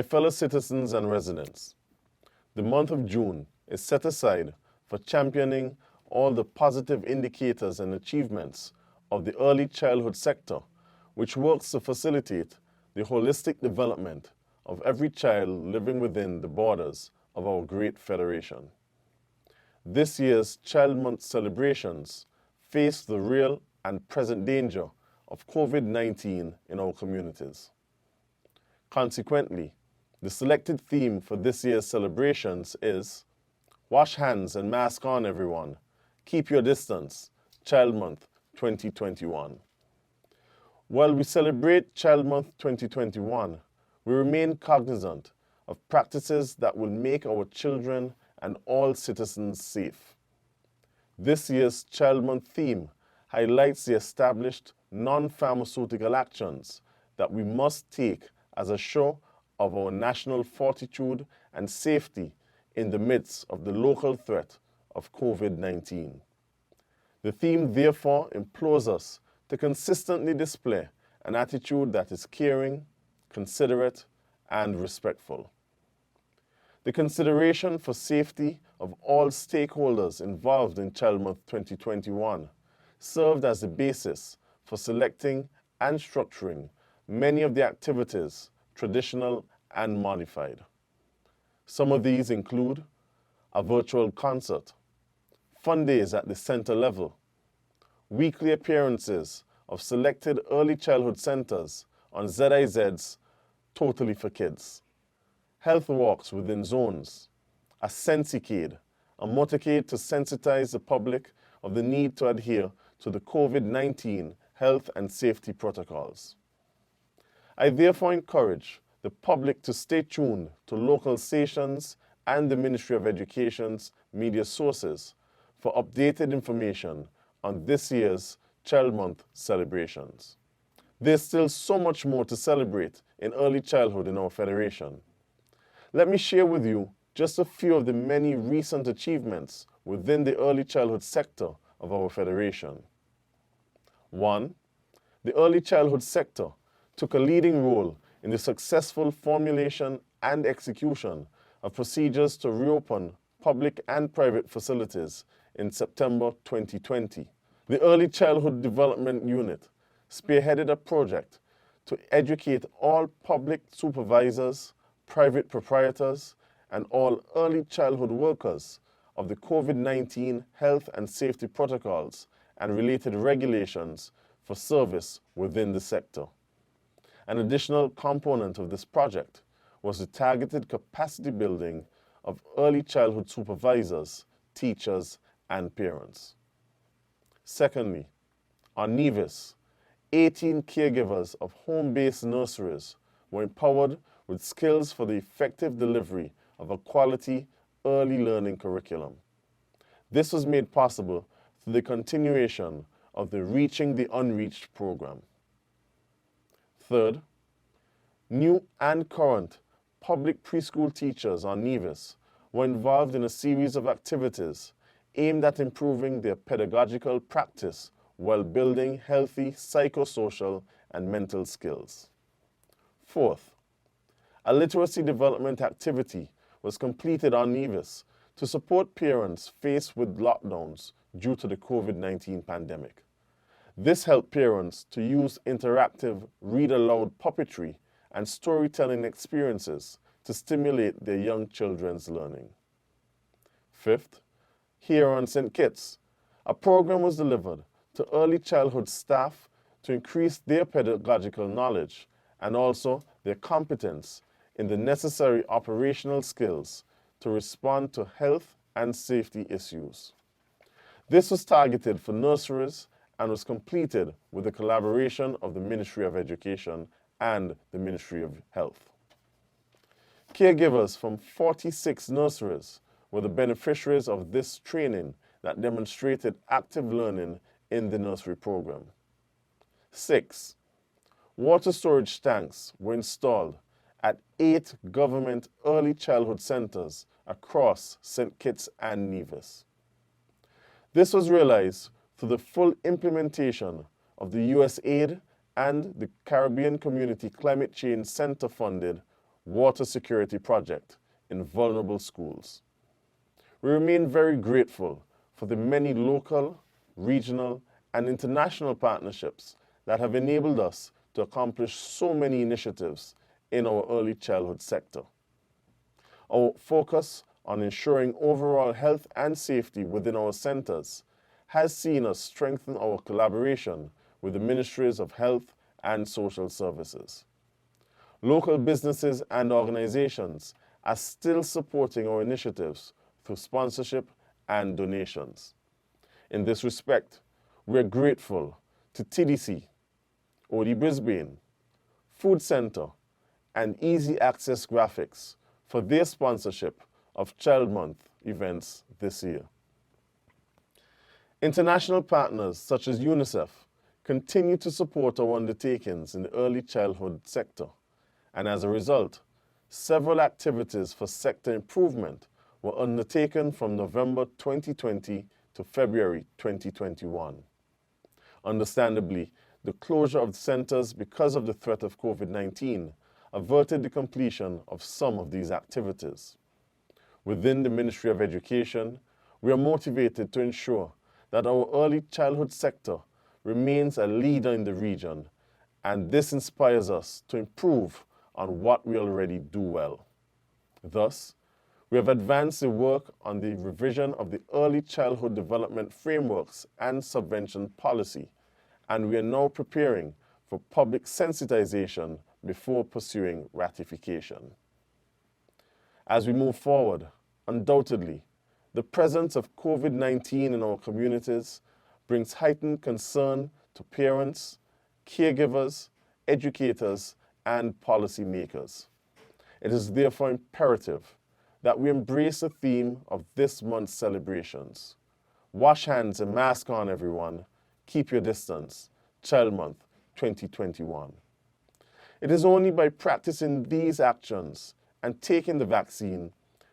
My fellow citizens and residents, the month of June is set aside for championing all the positive indicators and achievements of the early childhood sector, which works to facilitate the holistic development of every child living within the borders of our great federation. This year's Child Month celebrations face the real and present danger of COVID-19 in our communities. Consequently, the selected theme for this year's celebrations is Wash Hands and Mask On, everyone. Keep your distance. Child Month 2021. While we celebrate Child Month 2021, we remain cognizant of practices that will make our children and all citizens safe. This year's Child Month theme highlights the established non-pharmaceutical actions that we must take as a show of our national fortitude and safety in the midst of the local threat of COVID-19. The theme therefore implores us to consistently display an attitude that is caring, considerate, and respectful. The consideration for safety of all stakeholders involved in Child Month 2021 served as the basis for selecting and structuring many of the activities, traditional and modified. Some of these include a virtual concert, fun days at the center level, weekly appearances of selected early childhood centers on ZIZ's Totally for Kids, health walks within zones, a Sensicade, a motorcade to sensitize the public of the need to adhere to the COVID-19 health and safety protocols. I therefore encourage the public to stay tuned to local stations and the Ministry of Education's media sources for updated information on this year's Child Month celebrations. There's still so much more to celebrate in early childhood in our Federation. Let me share with you just a few of the many recent achievements within the early childhood sector of our Federation. 1. The early childhood sector took a leading role in the successful formulation and execution of procedures to reopen public and private facilities in September 2020. The Early Childhood Development Unit spearheaded a project to educate all public supervisors, private proprietors, and all early childhood workers of the COVID-19 health and safety protocols and related regulations for service within the sector. An additional component of this project was the targeted capacity building of early childhood supervisors, teachers, and parents. Secondly, on NEVIS, 18 caregivers of home-based nurseries were empowered with skills for the effective delivery of a quality early learning curriculum. This was made possible through the continuation of the Reaching the Unreached program. Third, new and current public preschool teachers on NEVIS were involved in a series of activities aimed at improving their pedagogical practice while building healthy psychosocial and mental skills. Fourth, a literacy development activity was completed on NEVIS to support parents faced with lockdowns due to the COVID-19 pandemic. This helped parents to use interactive read-aloud puppetry and storytelling experiences to stimulate their young children's learning. Fifth, here on St. Kitts, a program was delivered to early childhood staff to increase their pedagogical knowledge and also their competence in the necessary operational skills to respond to health and safety issues. This was targeted for nurseries and was completed with the collaboration of the Ministry of Education and the Ministry of Health. Caregivers from 46 nurseries were the beneficiaries of this training that demonstrated active learning in the nursery program. 6. Water storage tanks were installed at 8 government early childhood centers across St. Kitts and Nevis. This was realized through the full implementation of the USAID and the Caribbean Community Climate Change Center funded water security project in vulnerable schools. We remain very grateful for the many local, regional, and international partnerships that have enabled us to accomplish so many initiatives in our early childhood sector. Our focus on ensuring overall health and safety within our centers has seen us strengthen our collaboration with the Ministries of Health and Social Services. Local businesses and organizations are still supporting our initiatives through sponsorship and donations. In this respect, we are grateful to TDC, OD Brisbane, Food Centre, and Easy Access Graphics for their sponsorship of Child Month events this year. International partners such as UNICEF continue to support our undertakings in the early childhood sector, and as a result, several activities for sector improvement were undertaken from November 2020 to February 2021. Understandably, the closure of the centers because of the threat of COVID-19 averted the completion of some of these activities. Within the Ministry of Education, we are motivated to ensure that our early childhood sector remains a leader in the region, and this inspires us to improve on what we already do well. Thus, we have advanced the work on the revision of the early childhood development frameworks and subvention policy, and we are now preparing for public sensitization before pursuing ratification. As we move forward, undoubtedly, the presence of COVID-19 in our communities brings heightened concern to parents, caregivers, educators, and policymakers. It is therefore imperative that we embrace the theme of this month's celebrations. Wash hands and mask on, everyone. Keep your distance. Child Month 2021. It is only by practicing these actions and taking the vaccine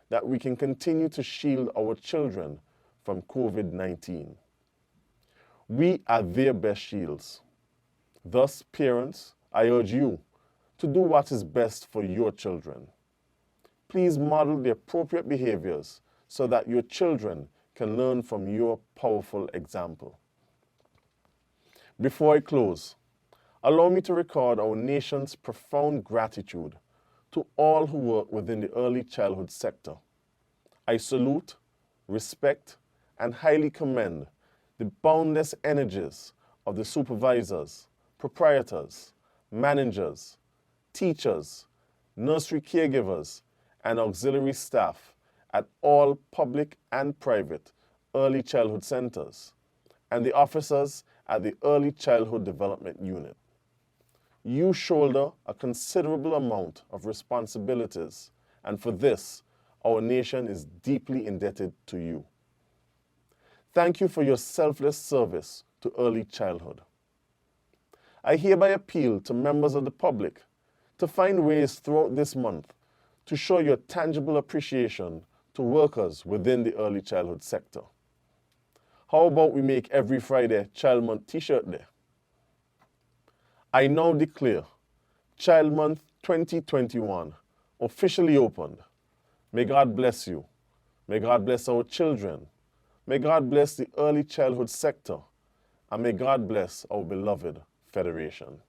that we can continue to shield our children from COVID-19. We are their best shields. Thus, parents, I urge you to do what is best for your children. Please model the appropriate behaviors so that your children can learn from your powerful example. Before I close, allow me to record our nation's profound gratitude to all who work within the early childhood sector. I salute, respect, and highly commend the boundless energies of the supervisors, proprietors, managers, teachers, nursery caregivers, and auxiliary staff at all public and private early childhood centers, and the officers at the Early Childhood Development Unit. You shoulder a considerable amount of responsibilities, and for this, our nation is deeply indebted to you. Thank you for your selfless service to early childhood. I hereby appeal to members of the public to find ways throughout this month to show your tangible appreciation to workers within the early childhood sector. How about we make every Friday Child Month T-shirt Day? I now declare Child Month 2021 officially opened. May God bless you. May God bless our children. May God bless the early childhood sector. And may God bless our beloved Federation.